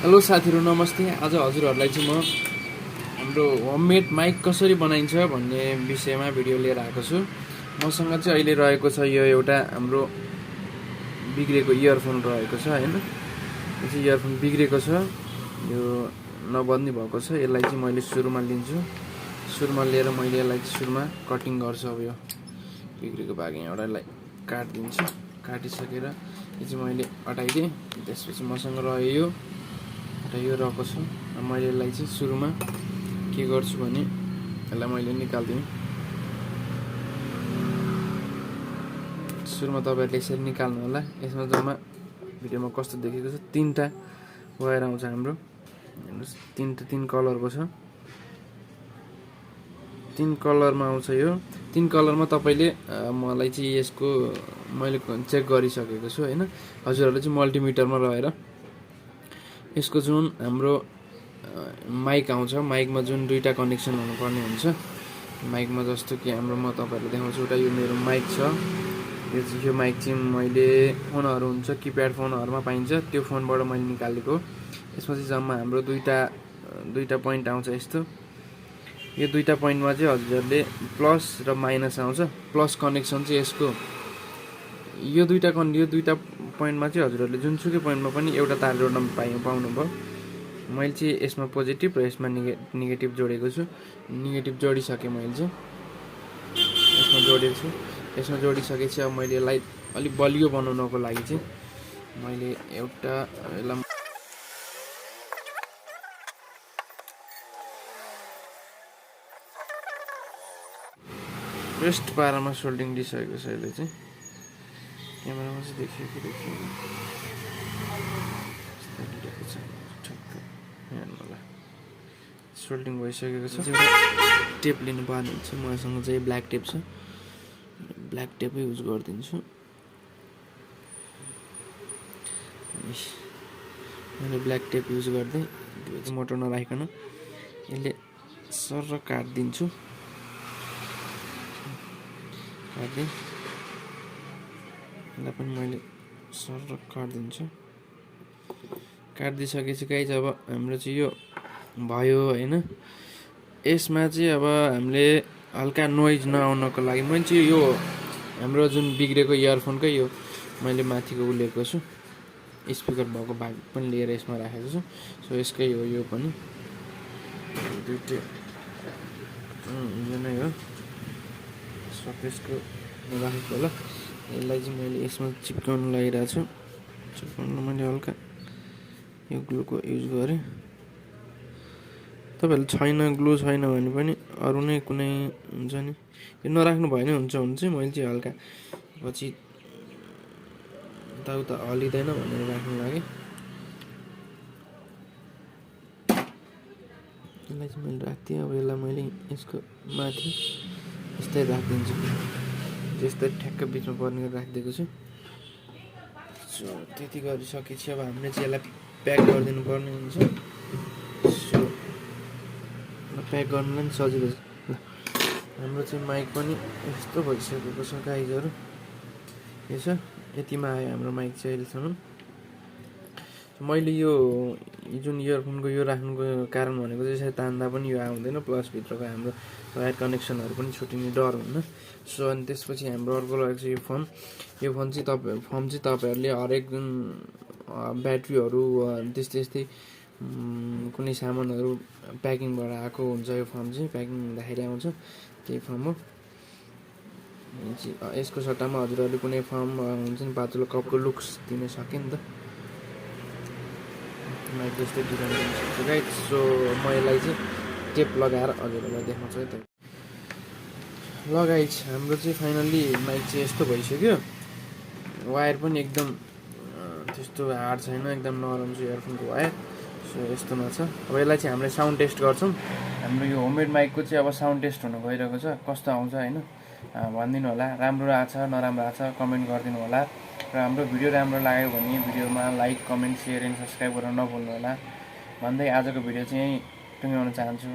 Hello साथीहरु नमस्ते। आज हजुरहरुलाई चाहिँ म हाम्रो होममेड माइक कसरी बनाइन्छ भन्ने विषयमा भिडियो लिएर आएको छु। मसँग चाहिँ अहिले रहेको छ यो एउटा हाम्रो बिग्रेको इयरफोन रहेको छ हैन। यो चाहिँ इयरफोन बिग्रेको छ, यो नबन्दी भएको छ। यसलाई चाहिँ मैले सुरुमा लिन्छु। सुरुमा लिएर मैले यसलाई सुरुमा कटिङ गर्छु। अब यो बिग्रेको भाग यहाँबाट यसलाई काट्दिन्छु। काटिसकेर यो चाहिँ मैले हटाइदिएँ। त्यसपछि मसँग रह्यो यो रहेको छ। मैले यसलाई चाहिँ सुरुमा के गर्छु भने यसलाई मैले निकाल्दिएँ। सुरुमा तपाईहरुले यसरी निकाल्नु होला। यसमा जम्मा भिडियोमा कस्तो देखेको छ, तीनटा वायर आउँछ हाम्रो। हेर्नुस्, तीन कलरको छ। तीन कलरमा आउँछ यो। तीन कलरमा तपाईले मलाई चाहिँ यसको मैले चेक गरिसकेको छु हैन। हजुरहरुले चाहिँ मल्टिमिटरमा रहेर यसको जुन हाम्रो माइक आउँछ, माइकमा जुन दुईटा कनेक्सन हुनुपर्ने हुन्छ। माइकमा जस्तो कि हाम्रो म तपाईहरुलाई देखाउँछु। एउटा यो मेरो माइक छ। यो माइक चाहिँ मैले फोनहरु हुन्छ, किप्याड फोनहरुमा पाइन्छ, त्यो फोनबाट मैले निकालेको। यसमा चाहिँ जम्मा हाम्रो दुईटा पोइन्ट आउँछ यस्तो। यो दुईटा पोइन्टमा चाहिँ हजुरहरुले प्लस र माइनस आउँछ। प्लस कनेक्सन चाहिँ यसको यो दुईटा पोइन्टमा चाहिँ हजुरहरुले जुनसुकै पोइन्टमा पनि एउटा तार जोड्न पाउनुभयो। मैले चाहिँ यसमा पोजिटिभ र यसमा नेगेटिभ जोडेको छु। नेगेटिभ जोडिसके मैले चाहिँ यसमा जोडेको छु। यसमा जोडिसकेपछि अब मैले यसलाई अलि बलियो बनाउनको लागि चाहिँ मैले एउटा यसलाई बेस्ट पारामा सोल्डिङ दिइसकेको छ। यसले चाहिँ क्यामेरामा चाहिँ देखियो कि देखियो सोल्डिङ भइसकेको छ। टेप लिनु पर्ने हुन्छ। मसँग चाहिँ ब्ल्याक टेप छ। ब्ल्याक टेपै युज गरिदिन्छु। मैले ब्ल्याक टेप युज गर्दै त्यो चाहिँ मोटो नराखिकन यसले सर काट्दिन्छु। काट्दै यसलाई पनि मैले सर काट्दिन्छु। काटिदिइसकेपछि गाइज अब हाम्रो चाहिँ यो भयो हैन। यसमा चाहिँ अब हामीले हल्का नोइज नआउनको लागि मैले चाहिँ यो हाम्रो जुन बिग्रेको इयरफोनकै यो मैले माथिको उलेको छु। स्पिकर भएको भाग पनि लिएर यसमा राखेको छु। सो यसकै हो यो पनि। दुईटै यो नै हो। सकेसको राखेको होला। यसलाई चाहिँ मैले यसमा चिप्काउन लागिरहेको छु। चिप्काउन मैले हल्का यो ग्लुको युज गरेँ। तपाईहरुले छैन, ग्लु छैन भने पनि अरु नै कुनै हुन्छ नि, यो नराख्नु भयो नि हुन्छ चाहिँ मैले चाहिँ हल्का पछि यताउता हलिँदैन भनेर राख्नु लागि यसलाई चाहिँ मैले राख्दिएँ। अब यसलाई मैले यसको माथि यस्तै राखिदिन्छु। जस्तै ठ्याक्क बिचमा पर्ने राखिदिएको छु। सो त्यति गरिसकेपछि अब हामीले चाहिँ यसलाई प्याक गरिदिनु पर्ने हुन्छ। सो प्याक गर्नुलाई पनि सजिलो छ। हाम्रो चाहिँ माइक पनि यस्तो भइसकेको छ गाइजहरु। यो छ, यतिमा आयो हाम्रो माइक चाहिँ अहिलेसम्म। मैले यो जुन इयरफोनको यो राख्नुको कारण भनेको चाहिँ यसरी तान्दा पनि यो आउँदैन। प्लस भित्रको हाम्रो वायर कनेक्सनहरु पनि छुटिने डर हुन्न। सो अनि त्यसपछि हाम्रो अर्को रहेको छ यो फोन। यो फोन चाहिँ तपाईहरुले हरेक जुन ब्याट्रीहरु त्यस्तै कुनै सामानहरु प्याकिङबाट आएको हुन्छ। यो फर्म चाहिँ प्याकिङ हुँदाखेरि आउँछ, त्यही फर्म हो। यसको सट्टामा हजुरहरुले कुनै फर्म हुन्छ नि, पातलो कपको लुक्स दिन सक्यो नि त। माइक जस्तै डिजाइन दिन सक्छु गाइज। सो म यसलाई चाहिँ टेप लगाएर हजुरहरुलाई देखाउँछु है त। ल गाइज, हाम्रो चाहिँ फाइनल्ली माइक चाहिँ यस्तो भइसक्यो। वायर पनि एकदम त्यस्तो हार्ड छैन, एकदम नरम छ इयरफोनको वायर। सो यस्तोमा छ। अब यसलाई चाहिँ हामीले साउन्ड टेस्ट गर्छौँ। हाम्रो यो होममेड माइकको चाहिँ अब साउन्ड टेस्ट हुन गइरहेको छ। कस्तो आउँछ हैन भनिदिनु होला। राम्रो आएको छ नराम्रो आएको छ कमेन्ट गरिदिनु होला। र हाम्रो भिडियो राम्रो लाग्यो भने भिडियोमा like, comment, share and subscribe गर्न नभुल्नु होला भन्दै आजको भिडियो चाहिँ टुङ्ग्याउन चाहन्छु।